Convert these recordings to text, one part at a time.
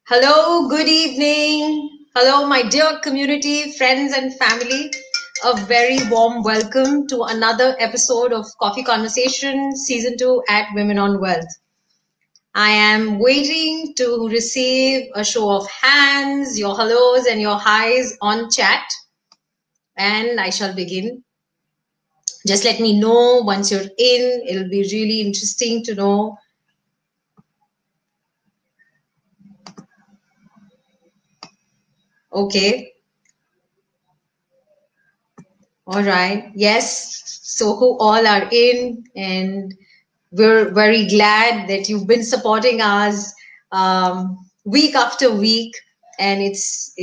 Hello, good evening. Hello, my dear community, friends, and family. A very warm welcome to another episode of Coffee Conversation Season 2 at Women on Wealth. I am waiting to receive a show of hands, your hellos and your highs on chat, and I shall begin. Just let me know once you're in. It'll be really interesting to know. Okay. All right. Yes. So who all are in, and we're very glad that you've been supporting us week after week, and it's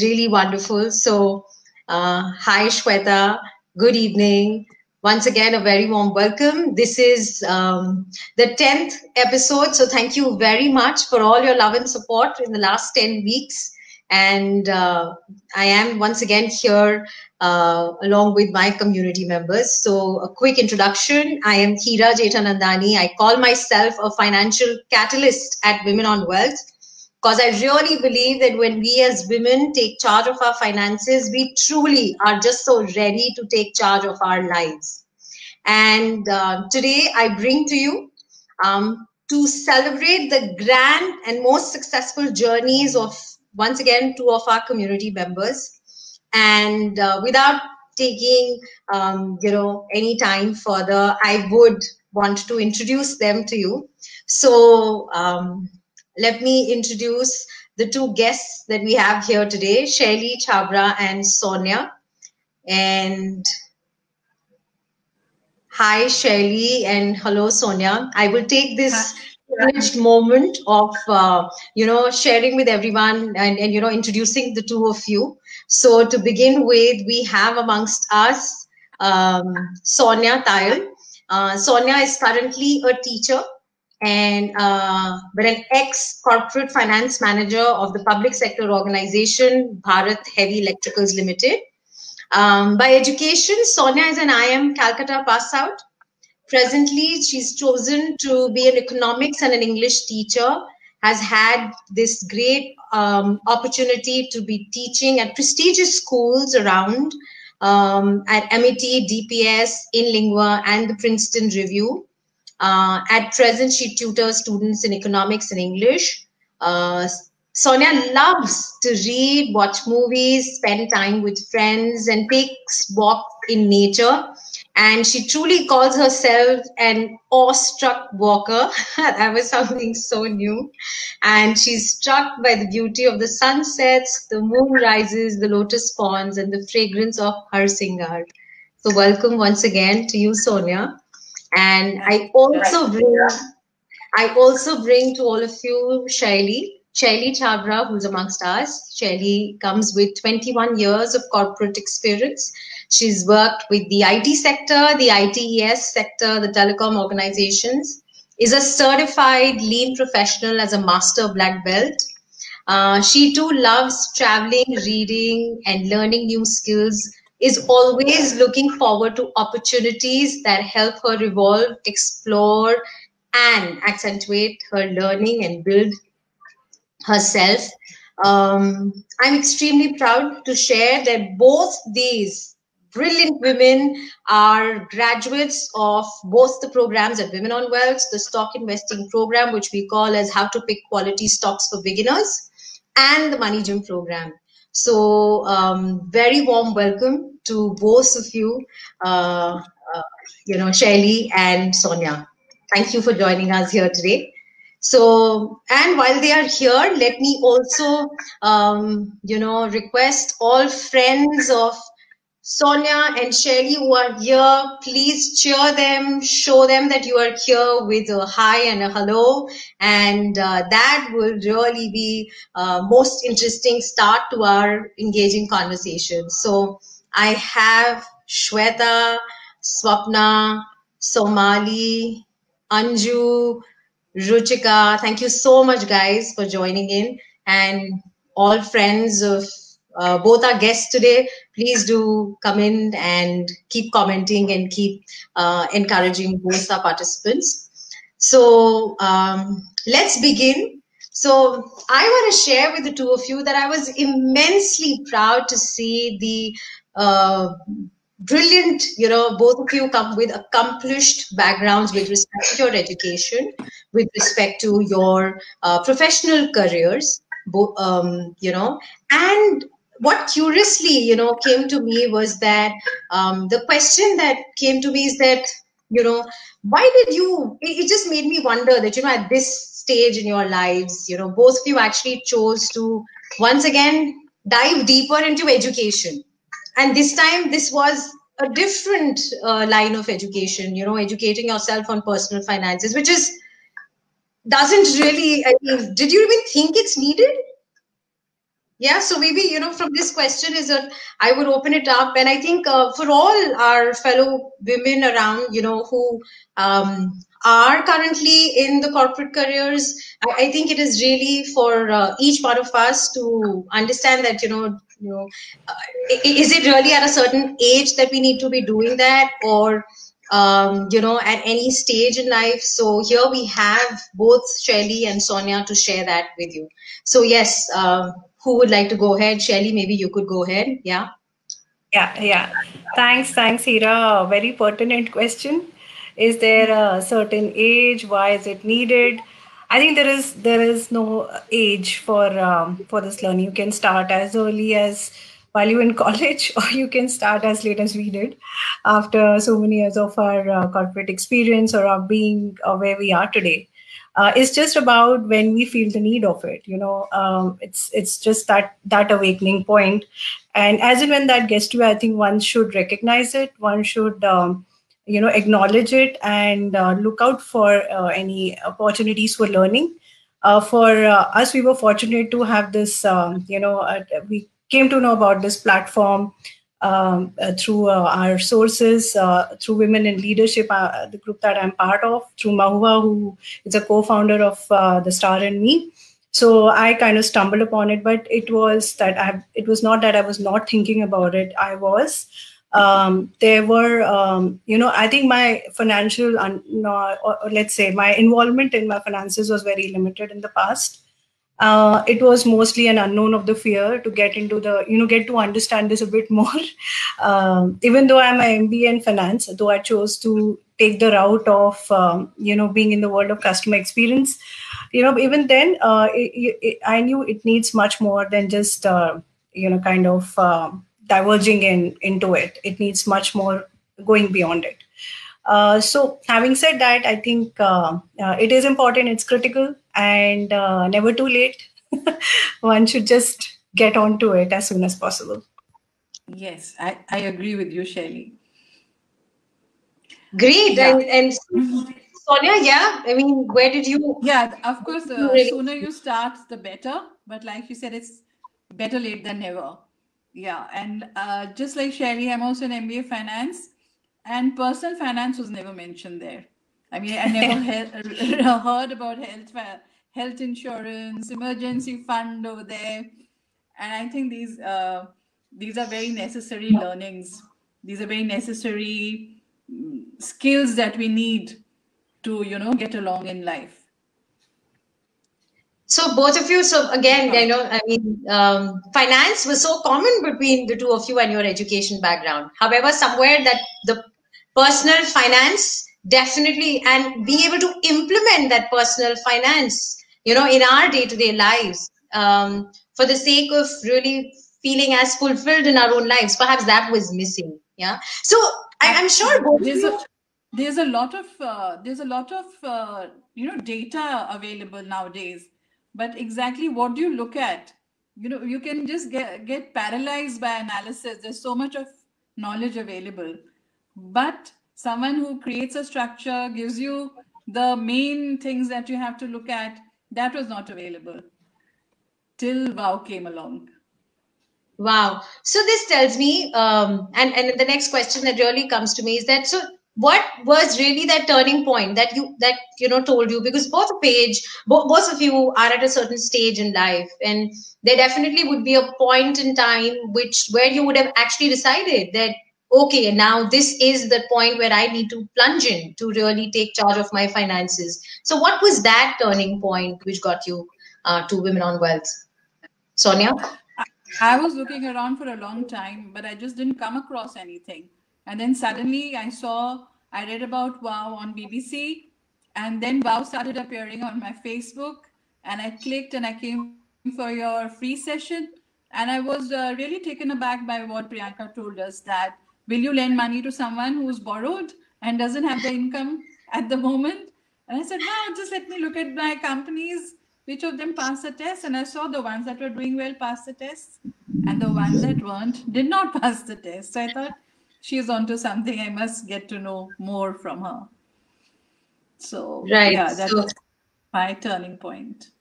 really wonderful. So hi Shweta, good evening. Once again, a very warm welcome. This is the 10th episode, so thank you very much for all your love and support in the last 10 weeks. And I am once again here along with my community members. So a quick introduction. I am Hira Jethanandani. I call myself a financial catalyst at Women on Wealth because I really believe that when we as women take charge of our finances, we truly are just so ready to take charge of our lives. And today I bring to you to celebrate the grand and most successful journeys of, once again, two of our community members. And without taking any time further, I would want to introduce them to you. So let me introduce the two guests that we have here today, Shaili Chhabra and Sonia. And hi Shaili and hello Sonia. I will take this privileged moment of sharing with everyone and introducing the two of you. So to begin with, we have amongst us Sonia Tayal. Sonia is currently a teacher and but an ex-corporate finance manager of the public sector organization Bharat Heavy Electricals Limited. By education, Sonia is an IIM Calcutta pass out. Presently, she's chosen to be an economics and an English teacher, has had this great opportunity to be teaching at prestigious schools around at MIT, DPS, InLingua, and the Princeton Review. At present, she tutors students in economics and English. Sonia loves to read, watch movies, spend time with friends, and takes walks in nature. And she truly calls herself an awestruck walker. That was something so new. And she's struck by the beauty of the sunsets, the moon rises, the lotus ponds, and the fragrance of Harsingar. So welcome once again to you, Sonia. And I also bring to all of you Shaili Chhabra, who's amongst us. Shaili comes with 21 years of corporate experience. She's worked with the IT sector, the ITES sector, the telecom organizations, is a certified lean professional as a master black belt. She too loves traveling, reading, and learning new skills, is always looking forward to opportunities that help her evolve, explore, and accentuate her learning and build herself. I'm extremely proud to share that both these brilliant women are graduates of both the programs at Women on Wealth, the stock investing program, which we call as How to Pick Quality Stocks for Beginners, and the Money Gym program. So very warm welcome to both of you, Shaili and Sonia. Thank you for joining us here today. So, and while they are here, let me also, request all friends of Sonia and Shaili who are here, please cheer them, show them that you are here with a hi and a hello. And that will really be most interesting start to our engaging conversation. So I have Shweta, Swapna, Somali, Anju, Ruchika. Thank you so much, guys, for joining in. And all friends of both our guests today, please do come in and keep commenting and keep encouraging both our participants. So let's begin. So I want to share with the two of you that I was immensely proud to see the brilliant, both of you come with accomplished backgrounds with respect to your education, with respect to your professional careers, and what curiously, came to me was that the question that came to me is that, why did you, it just made me wonder that, at this stage in your lives, both of you actually chose to once again dive deeper into education. And this time, this was a different line of education, educating yourself on personal finances, which is doesn't really, I mean, did you even think it's needed? Yeah, so maybe, from this question is that I would open it up. And I think for all our fellow women around, who are currently in the corporate careers, I think it is really for each one of us to understand that, is it really at a certain age that we need to be doing that, or at any stage in life? So here we have both Shelly and Sonia to share that with you. So yes, who would like to go ahead? Shelly, maybe you could go ahead. Yeah. Yeah. Thanks, Hira. Very pertinent question. Is there a certain age? Why is it needed? I think there is no age for this learning. You can start as early as while you're in college, or you can start as late as we did, after so many years of our corporate experience, or of being where we are today. It's just about when we feel the need of it. It's just that awakening point, and as and when that gets to you, I think one should recognize it. One should acknowledge it, and look out for any opportunities for learning. For us, we were fortunate to have this. We came to know about this platform through our sources, through Women in Leadership, the group that I'm part of, through Mahua, who is a co-founder of The Star and Me. So I kind of stumbled upon it, but it was not that I was not thinking about it. I was. There were, I think my financial, or let's say my involvement in my finances was very limited in the past. It was mostly an unknown of the fear to get into get to understand this a bit more. Even though I'm an MBA in finance, though I chose to take the route of, being in the world of customer experience, even then, I knew it needs much more than just, kind of diverging into it. It needs much more going beyond it. So having said that, I think it is important, it's critical, and never too late. One should just get onto it as soon as possible. Yes, I agree with you, Shelly. Great. Yeah. And Sonia, yeah, I mean, where did you? Yeah, of course, sooner you start, the better. But like you said, it's better late than never. Yeah, and just like Shelly, I'm also an MBA finance, and personal finance was never mentioned there. I mean, I never heard about health insurance, emergency fund over there, and I think these are very necessary learnings. These are very necessary skills that we need to get along in life. So both of you, so again, I mean, finance was so common between the two of you and your education background. However, somewhere that the personal finance definitely, and being able to implement that personal finance, in our day-to-day lives, for the sake of really feeling as fulfilled in our own lives, perhaps that was missing. Yeah. So I'm sure both of you. There's a lot of data available nowadays, but exactly what do you look at? You can just get paralyzed by analysis. There's so much of knowledge available, but someone who creates a structure, gives you the main things that you have to look at, that was not available till WOW came along. Wow. So this tells me, and the next question that really comes to me is that, so what was really that turning point that told you, because both of you are at a certain stage in life, and there definitely would be a point in time where you would have actually decided that, okay, now this is the point where I need to plunge in to really take charge of my finances. So what was that turning point which got you to Women on Wealth? Sonia? I was looking around for a long time, but I just didn't come across anything. And then suddenly I read about WOW on BBC, and then WOW started appearing on my Facebook, and I clicked and I came for your free session. And I was really taken aback by what Priyanka told us, that will you lend money to someone who's borrowed and doesn't have the income at the moment? And I said, wow, just let me look at my companies, which of them passed the test. And I saw the ones that were doing well pass the test, and the ones that weren't did not pass the test. So I thought, she's onto something. I must get to know more from her. So Right. yeah, that was my turning point.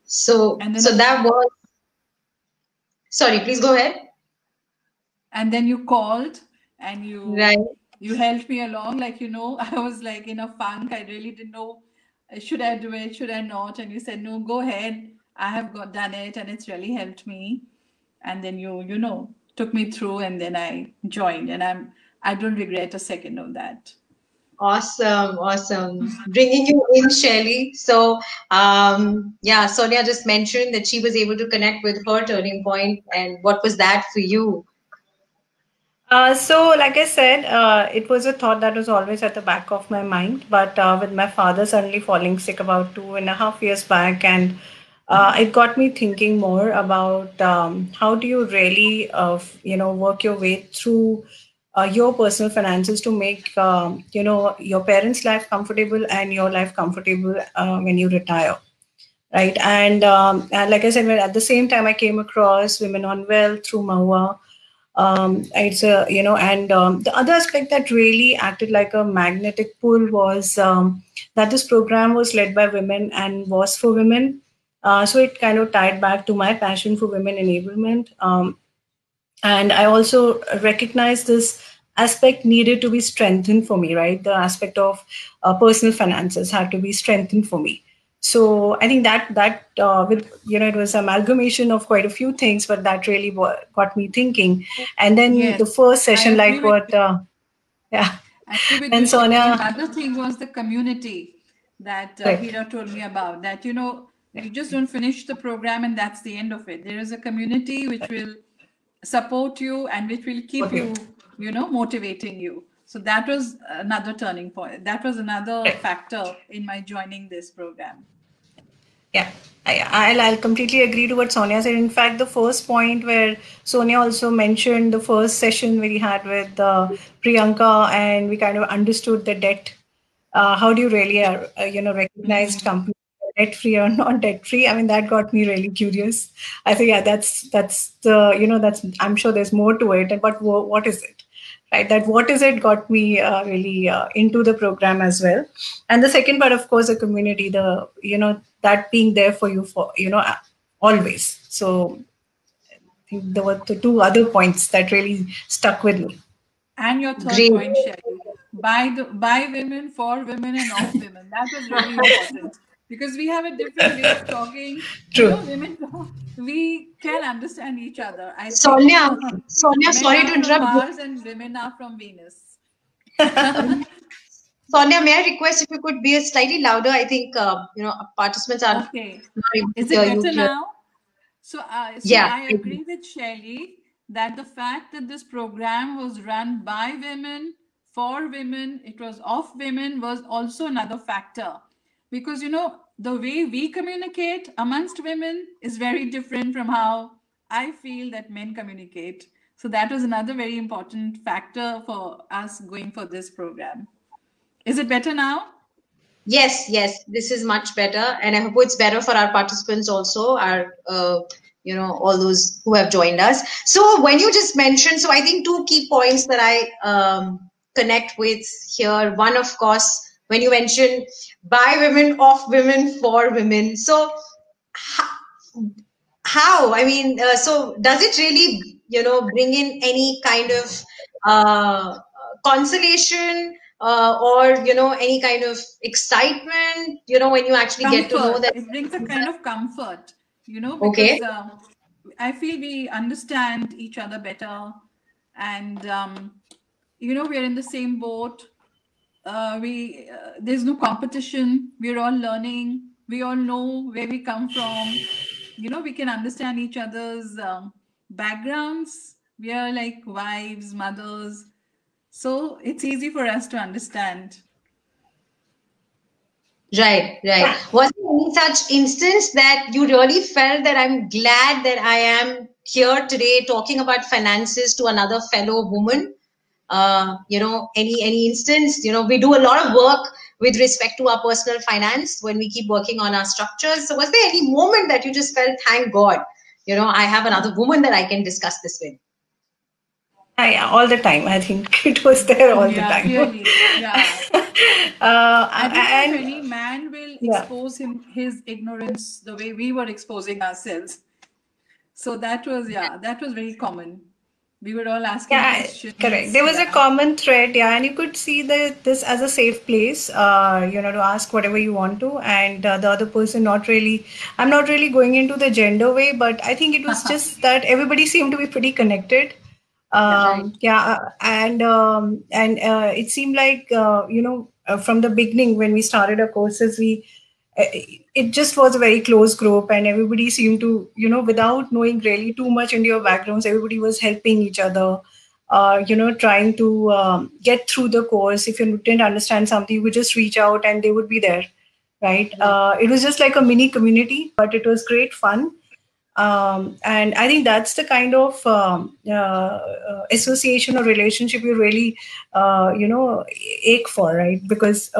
So that was. Sorry, please go ahead. And then you called and you helped me along. Like, I was like in a funk. I really didn't know, should I do it? Should I not? And you said, no, go ahead. I have done it, and it's really helped me. And then you took me through, and then I joined, and I don't regret a second of that. Awesome. Bringing you in, Shelly. So, Sonia just mentioned that she was able to connect with her turning point. And what was that for you? So, like I said, it was a thought that was always at the back of my mind. But with my father suddenly falling sick about 2.5 years back, and it got me thinking more about how do you really, work your way through your personal finances to make, your parents' life comfortable and your life comfortable when you retire. Right. And like I said, at the same time, I came across Women on Wealth through Mahua. It's the other aspect that really acted like a magnetic pull was that this program was led by women and was for women. So it kind of tied back to my passion for women enablement. And I also recognize this aspect needed to be strengthened for me, right? The aspect of personal finances had to be strengthened for me. So I think that with it was amalgamation of quite a few things, but that really got me thinking. And then the first session, like what, And Sonia, another thing was the community that Hira told me about. That you just don't finish the program and that's the end of it. There is a community which will support you and which will keep you, motivating you. So that was another turning point. That was another factor in my joining this program. Yeah, I'll completely agree to what Sonia said. In fact, the first point where Sonia also mentioned the first session we had with Priyanka, and we kind of understood the debt. How do you really, recognize companies debt free or not debt free? I mean, that got me really curious. I think, that's the, I'm sure there's more to it, but what is it? Right, that what is it got me really into the program as well. And the second part, of course, the community, that being there for you for always. So I think there were the two other points that really stuck with me. And your third point, Shelly, by women, for women, and of women. That was really important because we have a different way of talking. True. Women, we can understand each other. Sonia, sorry to interrupt. Mars and women are from Venus. Sonia, may I request if you could be slightly louder? I think participants are. Okay. Is it better now? So I agree with Shelly that the fact that this program was run by women, for women, it was of women, was also another factor. Because, the way we communicate amongst women is very different from how I feel that men communicate. So that was another very important factor for us going for this program. Is it better now? Yes, this is much better. And I hope it's better for our participants also, our all those who have joined us. So when you just mentioned, so I think two key points that I connect with here. One, of course, when you mentioned by women, of women, for women. So how? I mean, so does it really, bring in any kind of consolation or, any kind of excitement, when you actually get to know that? It brings a kind of comfort. Because I feel we understand each other better, and we're in the same boat. There's no competition. We're all learning. We all know where we come from. We can understand each other's backgrounds. We are like wives, mothers. So it's easy for us to understand. Right. Was there any such instance that you really felt that I'm glad that I am here today talking about finances to another fellow woman? Any instance, we do a lot of work with respect to our personal finance when we keep working on our structures. So was there any moment that you just felt, thank God, I have another woman that I can discuss this with? Yeah, all the time. I think it was there all the time. Really. Yeah. I don't know if any man will expose his ignorance the way we were exposing ourselves. So that was very common. We were all asking questions. Correct. There was a common thread, and you could see this as a safe place, to ask whatever you want to, and the other person I'm not really going into the gender way, but I think it was just that everybody seemed to be pretty connected. And it seemed like, from the beginning when we started our courses, it just was a very close group, and everybody seemed to, without knowing really too much into your backgrounds, everybody was helping each other, trying to get through the course. If you didn't understand something, you would just reach out and they would be there, right? It was just like a mini community, but it was great fun. And I think that's the kind of association or relationship you really, ache for, right? Because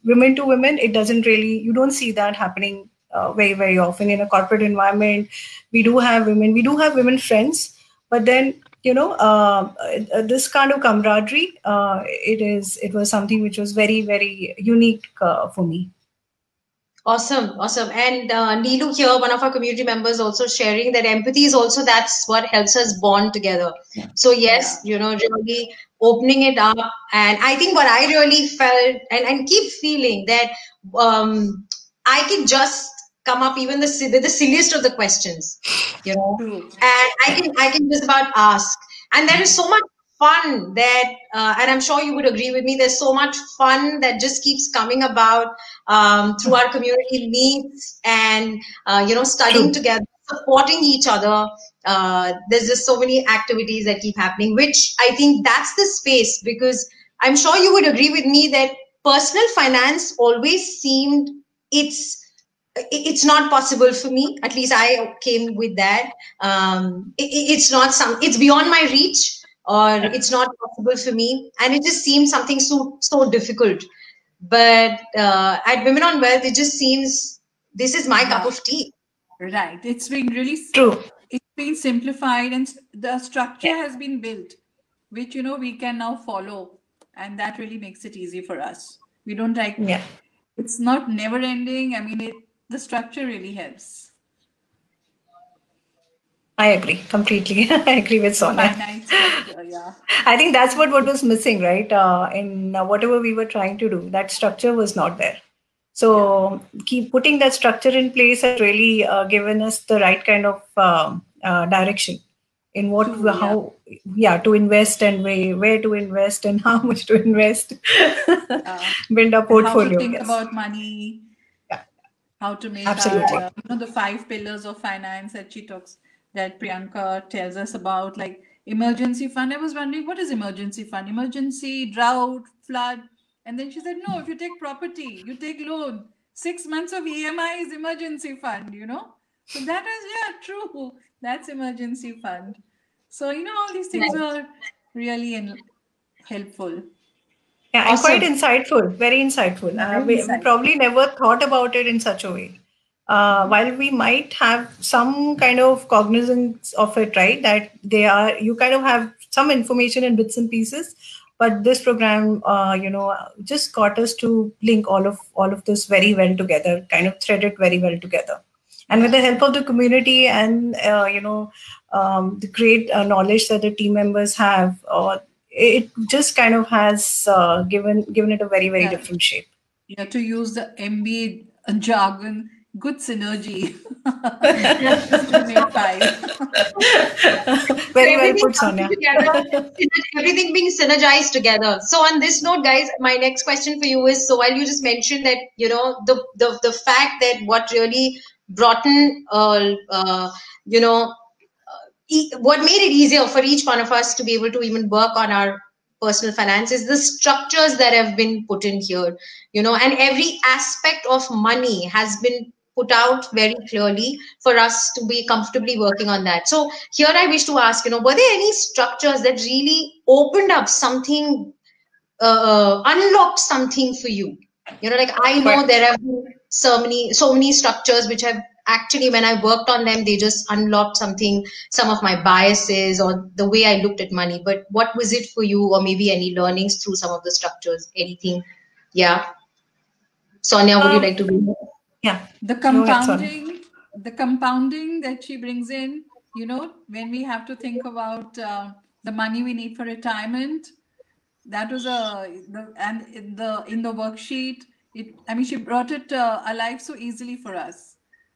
women to women, you don't see that happening very, very often in a corporate environment. We do have women friends, but then, this kind of camaraderie, it was something which was very, very unique for me. Awesome. And Neelu here, one of our community members, also sharing that empathy is also, that's what helps us bond together. Yeah. So yes, really opening it up. And I think what I really felt and keep feeling that I can just come up even with the silliest of the questions, and I can just about ask. And there is so much fun that, and I'm sure you would agree with me, there's so much fun that just keeps coming about through our community meets and, studying together, supporting each other. There's just so many activities that keep happening, which I think that's the space, because I'm sure you would agree with me that personal finance always seemed it's not possible for me. At least I came with that. It's beyond my reach, or it's not possible for me. And it just seems something so difficult. But at Women on Wealth, it just seems this is my cup of tea. Right. It's been really true. It's been simplified, and the structure has been built, which, we can now follow. And that really makes it easy for us. We don't it's not never ending. I mean, the structure really helps. I agree completely. I agree with Sonia. I think that's what was missing, right? In whatever we were trying to do, that structure was not there. So keep putting that structure in place has really given us the right kind of direction in to invest, and where to invest and how much to invest. Build a portfolio. How to think about money. How to make the 5 pillars of finance that Priyanka tells us about, like emergency fund. I was wondering, what is emergency fund? Emergency, drought, flood. And then she said, no, if you take property, you take loan, 6 months of EMI is emergency fund, So that is, true. That's emergency fund. So, all these things are really helpful. Yeah, and quite insightful, very insightful. We probably never thought about it in such a way. While we might have some kind of cognizance of it, right? That you kind of have some information in bits and pieces, but this program, just got us to link all of this very well together, kind of thread it very well together. And with the help of the community and, the great knowledge that the team members have, it just kind of has given it a very, very different shape. To use the MBA jargon, good synergy. Just to make 5. Very well put, Sonia. Everything being synergized together. So on this note, guys, my next question for you is, so while you just mentioned that, you know, the fact that what really brought in, you know, what made it easier for each one of us to be able to even work on our personal finance is the structures that have been put in here, you know, and every aspect of money has been put out very clearly for us to be comfortably working on that. So here I wish to ask, you know, were there any structures that really opened up something, unlocked something for you? You know, like I know there have been so many structures which have actually, when I worked on them, they just unlocked something, some of my biases or the way I looked at money. But what was it for you, or maybe any learnings through some of the structures? Anything? Yeah. Sonia, would you like to be? Yeah. The compounding that she brings in, you know, when we have to think about the money we need for retirement, that was and in the worksheet, I mean, she brought it alive so easily for us.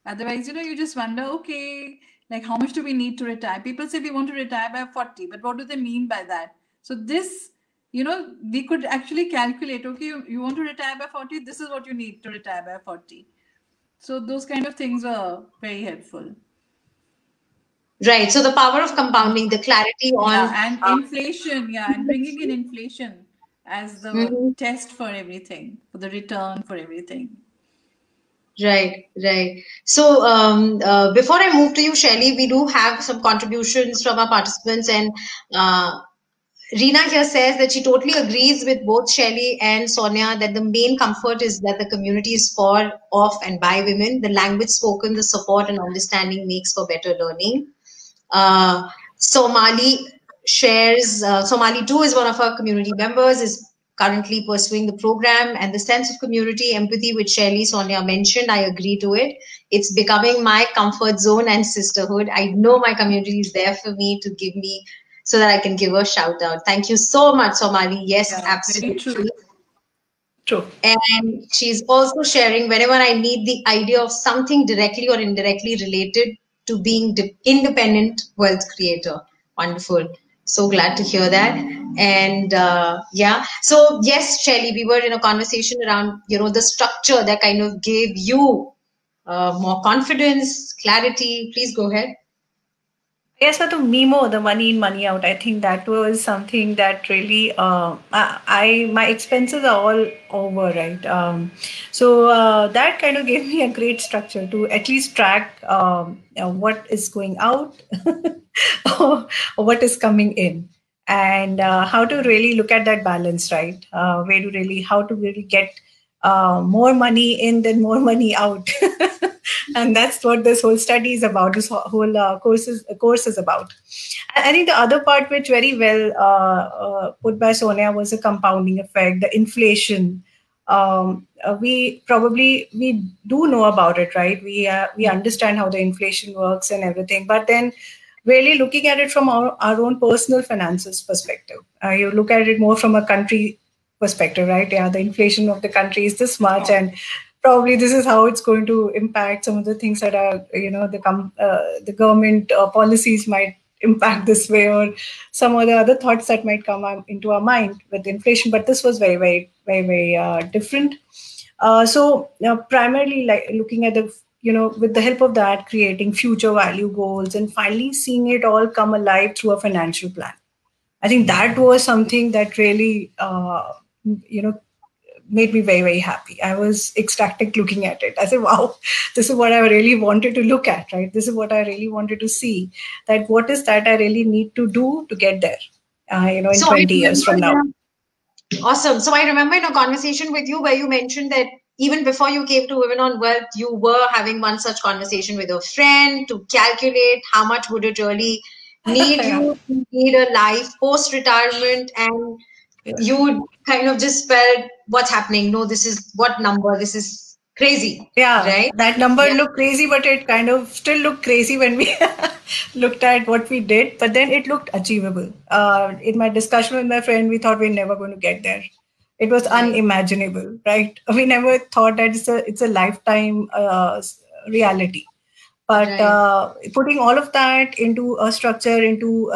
Otherwise, you know, you just wonder, okay, like how much do we need to retire? People say we want to retire by 40, but what do they mean by that? So this, you know, we could actually calculate, okay, you want to retire by 40, this is what you need to retire by 40. So those kind of things are very helpful. Right. So the power of compounding, the clarity on and inflation, and bringing in inflation as the test for everything, for the return for everything. Right, right. So before I move to you, Shelly, we do have some contributions from our participants, and Reena here says that she totally agrees with both Shelly and Sonia that the main comfort is that the community is for, of, and by women. The language spoken, the support and understanding makes for better learning. Somali shares, Somali too is one of our community members, is currently pursuing the program, and the sense of community, empathy, which Shelly, Sonia mentioned, I agree to it. It's becoming my comfort zone and sisterhood. I know my community is there for me to give me, so that I can give her a shout out. Thank you so much, Somali. Yes, absolutely. True. And she's also sharing, whenever I need the idea of something directly or indirectly related to being independent wealth creator. Wonderful. So glad to hear that. And yeah, so yes, Shelly, we were in a conversation around, you know, the structure that kind of gave you more confidence, clarity. Please go ahead. Yes, so the MIMO, the money in, money out, I think that was something that really, my expenses are all over, right? So that kind of gave me a great structure to at least track what is going out or what is coming in, and how to really look at that balance, right? How to really get more money in than more money out. And that's what this whole study is about, this whole course is about. I think the other part which very well put by Sonia was the compounding effect, the inflation. We do know about it, right? We understand how the inflation works and everything, but then really looking at it from our own personal finances perspective. You look at it more from a country perspective, right? Yeah, the inflation of the country is this much, and probably this is how it's going to impact some of the things that are, you know, the government policies might impact this way, or some of the other thoughts that might come into our mind with inflation. But this was very different. So primarily, like looking at the, you know, with the help of that, creating future value goals and finally seeing it all come alive through a financial plan. I think that was something that really, you know, made me very happy. I was ecstatic looking at it. I said, wow, this is what I really wanted to look at, right? This is what I really wanted to see, that what is that I really need to do to get there, you know, in 20 years from now. Awesome. So I remember in a conversation with you where you mentioned that even before you came to Women on Wealth, you were having one such conversation with a friend to calculate how much would it really need you to lead a life post-retirement, and you kind of just felt what's happening. No, this is what number, this is crazy. Yeah, right? That number looked crazy, but it kind of still looked crazy when we looked at what we did, but then it looked achievable. In my discussion with my friend, we thought we're never going to get there. It was unimaginable, right? We never thought that it's a lifetime reality. But putting all of that into a structure, into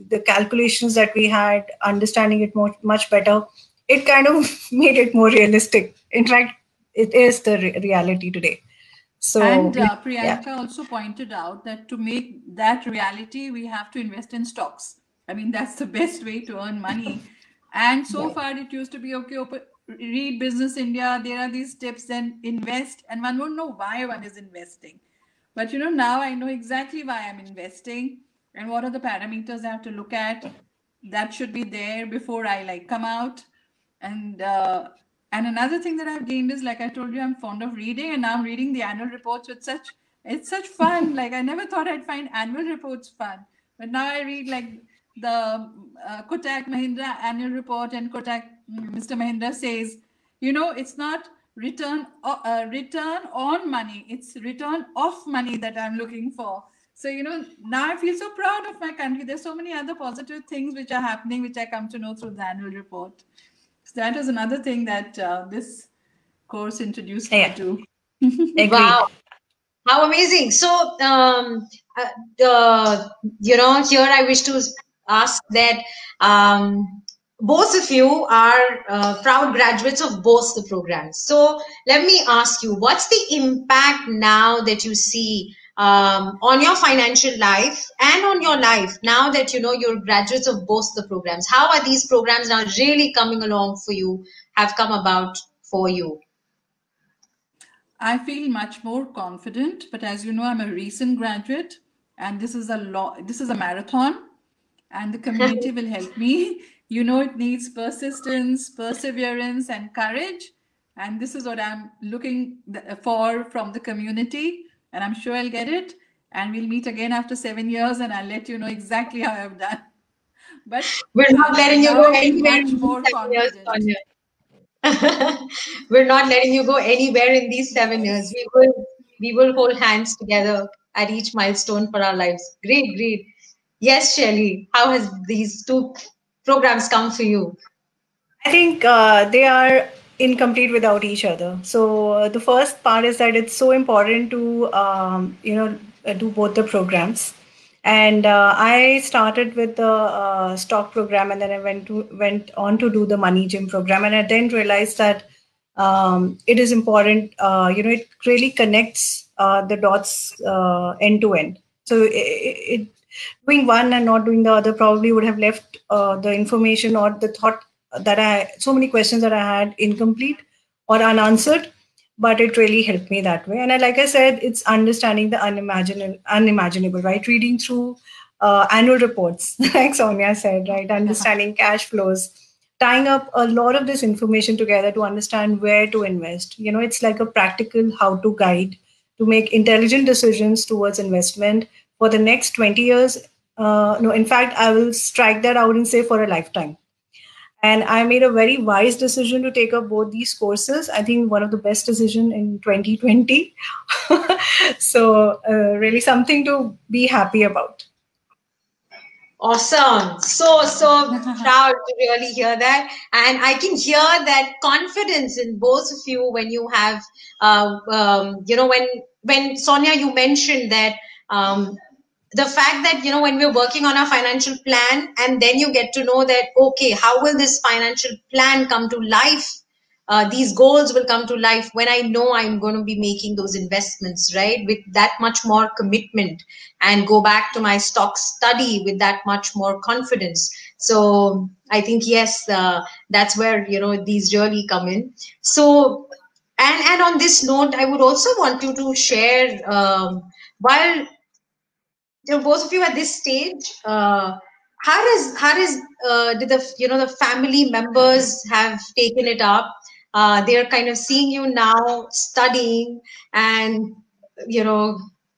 the calculations that we had, understanding it much better, it kind of made it more realistic. In fact, it is the reality today. So, and Priyanka also pointed out that to make that reality, we have to invest in stocks. I mean, that's the best way to earn money. And so far, it used to be okay, read Business India, there are these tips, then invest, and one won't know why one is investing. But now I know exactly why I'm investing and what are the parameters I have to look at. That should be there before I come out. And another thing that I've gained is, like I told you, I'm fond of reading, and now I'm reading the annual reports with it's such fun. Like, I never thought I'd find annual reports fun, but now I read the Kotak Mahindra annual report, and Kotak Mr. Mahindra says, it's not return on money, it's return of money that I'm looking for. So now I feel so proud of my country. There's so many other positive things which are happening, which I come to know through the annual report. So that is another thing that this course introduced me to. Wow, how amazing! So here I wish to ask that both of you are proud graduates of both the programs. So let me ask you, what's the impact now that you see on your financial life and on your life now that you're graduates of both the programs? How are these programs now really coming along for you, have come about for you? I feel much more confident, but as you know, I'm a recent graduate, and this is a marathon, and the community will help me. It needs persistence, perseverance, and courage, and this is what I'm looking for from the community, and I'm sure I'll get it. And we'll meet again after 7 years, and I'll let you know exactly how I've done. But we're not letting you go anywhere. Much more confident. We're not letting you go anywhere in these 7 years. We will hold hands together at each milestone for our lives. Great, great. Yes, Shelly, how has these two programs come for you? I think they are incomplete without each other. So the first part is that it's so important to do both the programs. And I started with the stock program, and then I went on to do the Money Gym program, and I then realized that it is important. It really connects the dots end to end. So doing one and not doing the other probably would have left the information or the thought so many questions that I had incomplete or unanswered. But it really helped me that way. And like I said, it's understanding the unimaginable, right? Reading through annual reports, like Sonia said, right? Understanding cash flows, tying up a lot of this information together to understand where to invest. It's like a practical how-to guide to make intelligent decisions towards investment for the next 20 years. No, in fact, I will strike that out and say for a lifetime. And I made a very wise decision to take up both these courses. I think one of the best decisions in 2020. So really something to be happy about. Awesome. So proud to really hear that. And I can hear that confidence in both of you when you have, when Sonia, you mentioned that the fact that, when we're working on a financial plan and then you get to know that, okay, how will this financial plan come to life? These goals will come to life when I know I'm going to be making those investments, right? With that much more commitment, and go back to my stock study with that much more confidence. So I think, yes, that's where, these really come in. So, and on this note, I would also want you to share, while both of you at this stage, did the family members have taken it up? They're kind of seeing you now studying and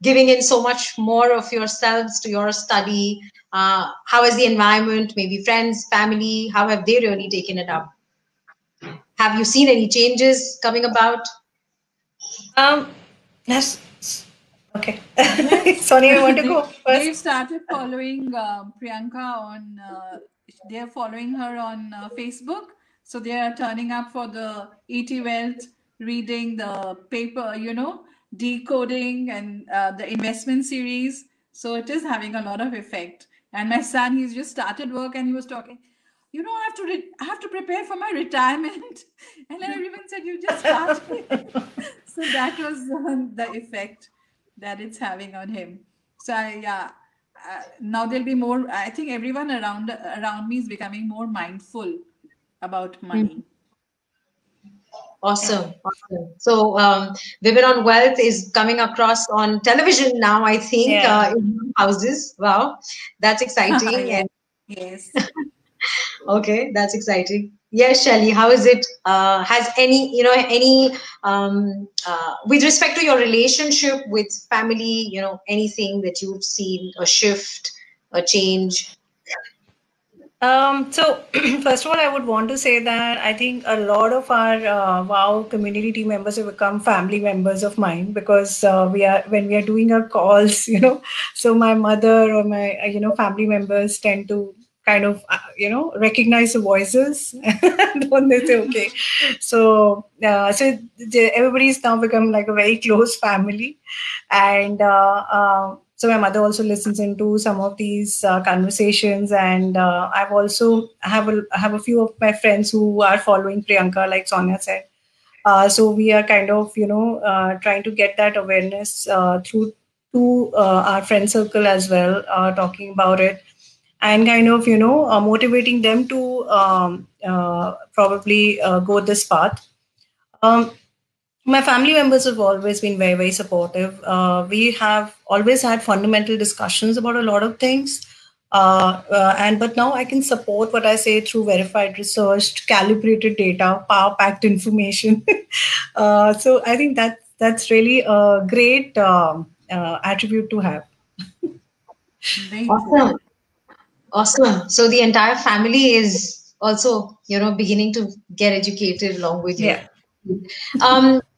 giving in so much more of yourselves to your study. How is the environment? Maybe friends, family, how have they really taken it up? Have you seen any changes coming about? Yes. Okay. Sonia, you want to go first? They've started following Priyanka on, they're following her on Facebook. So they are turning up for the ET Wealth, reading the paper, decoding and the investment series. So it is having a lot of effect. And my son, he's just started work and he was talking, I have to prepare for my retirement. And then everyone said, you just started. So that was the effect that it's having on him. So now there'll be more. I think everyone around me is becoming more mindful about money. Awesome. So, Women on Wealth is coming across on television now, I think, in houses. Wow, that's exciting. Yeah. Yes. Okay, that's exciting. Yes, Shelly, how is it? Has any with respect to your relationship with family, anything that you've seen, a shift, a change? So first of all, I would want to say that I think a lot of our WOW community team members have become family members of mine because when we are doing our calls, so my mother or my family members tend to kind of recognize the voices and when they say okay. So everybody's now become like a very close family, and so my mother also listens into some of these conversations, and I have a few of my friends who are following Priyanka, like Sonia said. So we are kind of trying to get that awareness through to our friend circle as well, talking about it, and kind of motivating them to probably go this path. My family members have always been very, very supportive. We have always had fundamental discussions about a lot of things. But now I can support what I say through verified research, calibrated data, power packed information. So I think that's really a great attribute to have. Awesome. Awesome. So the entire family is also, beginning to get educated along with you. Yeah.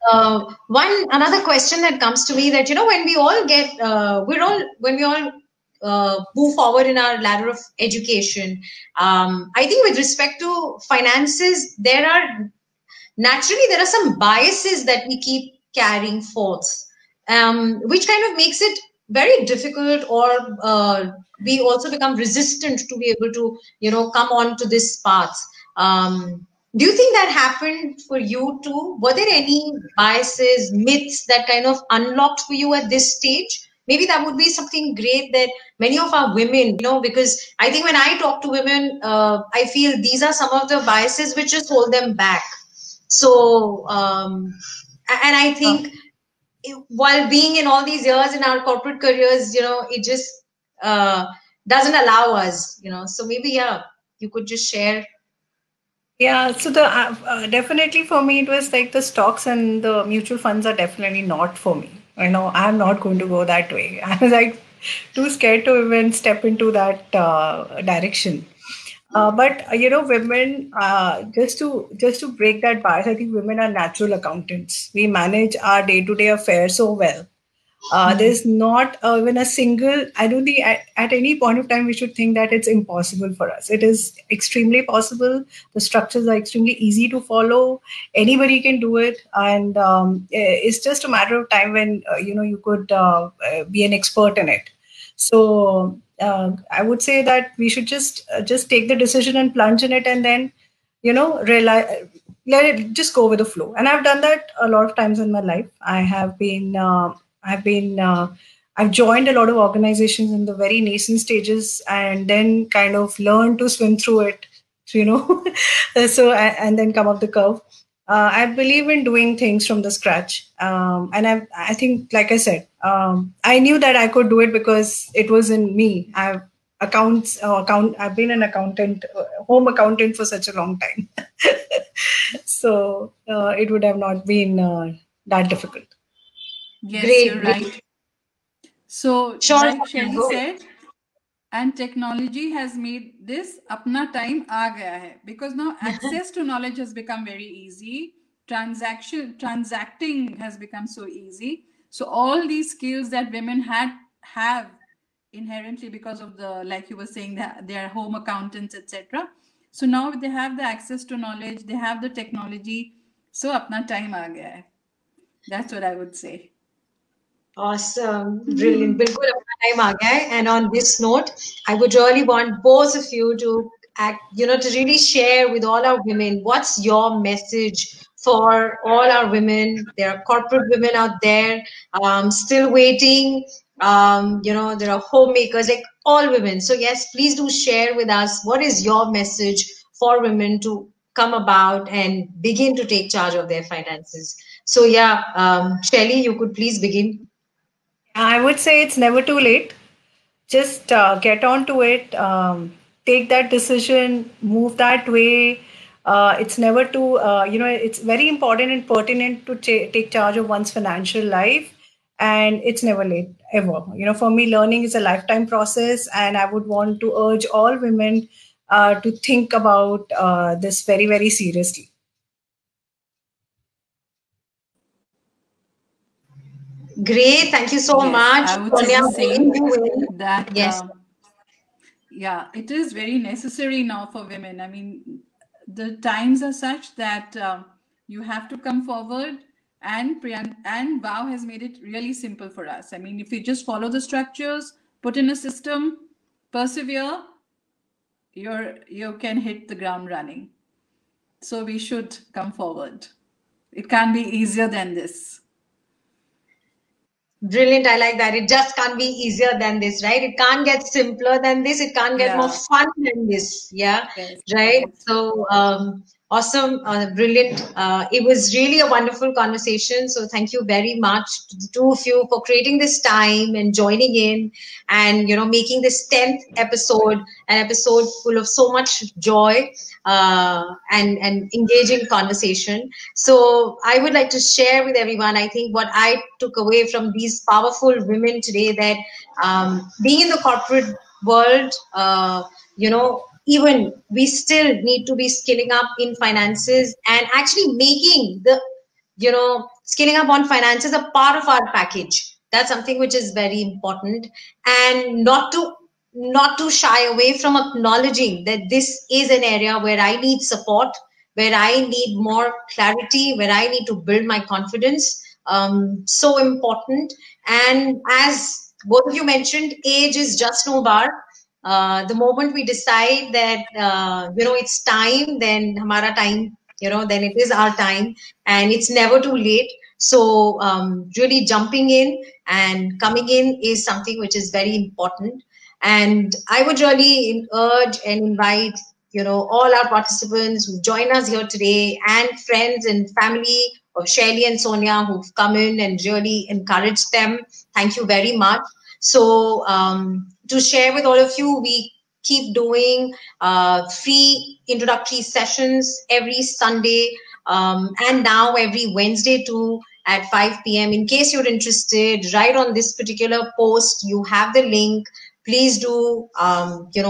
Another question that comes to me that, when we all move forward in our ladder of education, I think with respect to finances, there are some biases that we keep carrying forth, which kind of makes it very difficult, or we also become resistant to be able to, come on to this path. Do you think that happened for you too? Were there any biases, myths that kind of unlocked for you at this stage? Maybe that would be something great that many of our women, because I think when I talk to women, I feel these are some of the biases which just hold them back. So, and I think while being in all these years in our corporate careers, it just doesn't allow us, so maybe, you could just share. Yeah, so definitely for me, it was like the stocks and the mutual funds are definitely not for me. I'm not going to go that way. I was like too scared to even step into that direction. But women, just to break that bias, I think women are natural accountants. We manage our day-to-day affairs so well. There's not even a single, I don't think at any point of time we should think that it's impossible for us. It is extremely possible. The structures are extremely easy to follow. Anybody can do it. And it's just a matter of time when, you could be an expert in it. So I would say that we should just take the decision and plunge in it, and then, let it just go with the flow. And I've done that a lot of times in my life. I've joined a lot of organizations in the very nascent stages, and then kind of learned to swim through it, so and then come up the curve. I believe in doing things from the scratch, and I think, like I said, I knew that I could do it because it was in me. I've been an accountant, home accountant for such a long time, so it would have not been that difficult. Yes, great, you're right. So, like Shelly said, and technology has made this apna time aa gaya hai, because now access to knowledge has become very easy. Transacting has become so easy. So all these skills that women have inherently because of the, like you were saying, that they are home accountants, etc. So now they have the access to knowledge, they have the technology. So apna time aa gaya hai. That's what I would say. Awesome. Brilliant. बिल्कुल अपना time आ गया है. And on this note, I would really want both of you to to really share with all our women, what's your message for all our women? There are corporate women out there, still waiting. There are homemakers, like all women. So yes, please do share with us, what is your message for women to come about and begin to take charge of their finances. So yeah, Shelly, you could please begin. I would say it's never too late. Just get on to it, take that decision, move that way. It's never too, it's very important and pertinent to take charge of one's financial life. And it's never late, ever. For me, learning is a lifetime process. And I would want to urge all women to think about this very, very seriously. Great, thank you so much. I would say the same that yes. Yeah, it is very necessary now for women. I mean, the times are such that you have to come forward, and Wow has made it really simple for us. I mean, if you just follow the structures, put in a system, persevere, you can hit the ground running. So we should come forward. It can't be easier than this. Brilliant. I like that. It just can't be easier than this, right? It can't get simpler than this. It can't get more fun than this. Yeah. Yes, right. So, awesome. Brilliant. It was really a wonderful conversation. So thank you very much to the two of you for creating this time and joining in and, making this 10th episode an episode full of so much joy and engaging conversation. So I would like to share with everyone, I think what I took away from these powerful women today, that being in the corporate world, even we still need to be skilling up in finances and actually making the, skilling up on finances a part of our package. That's something which is very important, and not to shy away from acknowledging that this is an area where I need support, where I need more clarity, where I need to build my confidence. So important. And as both of you mentioned, age is just no bar. The moment we decide that it's time, then hamara time, then it is our time, and it's never too late. So really jumping in and coming in is something which is very important. And I would really urge and invite all our participants who join us here today, and friends and family of Shelly and Sonia who've come in and really encouraged them. Thank you very much. So to share with all of you, we keep doing free introductory sessions every Sunday, and now every Wednesday too at 5 p.m. In case you're interested, right on this particular post, you have the link. Please do,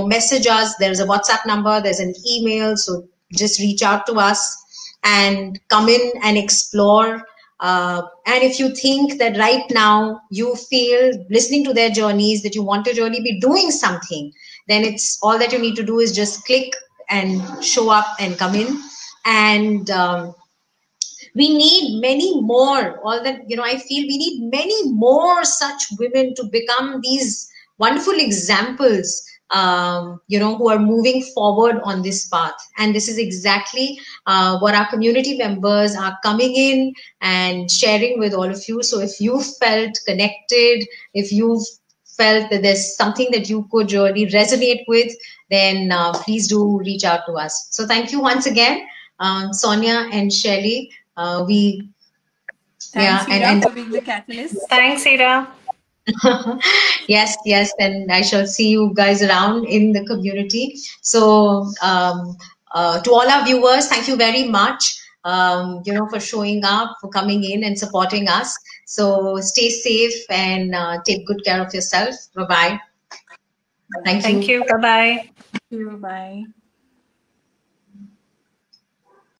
message us. There's a WhatsApp number, there's an email. So just reach out to us and come in and explore. And if you think that right now you feel, listening to their journeys, that you want to really be doing something, then it's all that you need to do is just click and show up and come in. And we need many more, I feel we need many more such women to become these wonderful examples, who are moving forward on this path. And this is exactly what our community members are coming in and sharing with all of you. So if you felt connected, if you felt that there's something that you could really resonate with, then please do reach out to us. So thank you once again, Sonia and Shelly. Thanks, Hira, for being the catalyst. Thanks, Hira. Yes, and I shall see you guys around in the community. So to all our viewers, thank you very much, for showing up, for coming in and supporting us. So stay safe and take good care of yourself. Bye-bye. Thank you. Bye-bye. Thank you. Bye.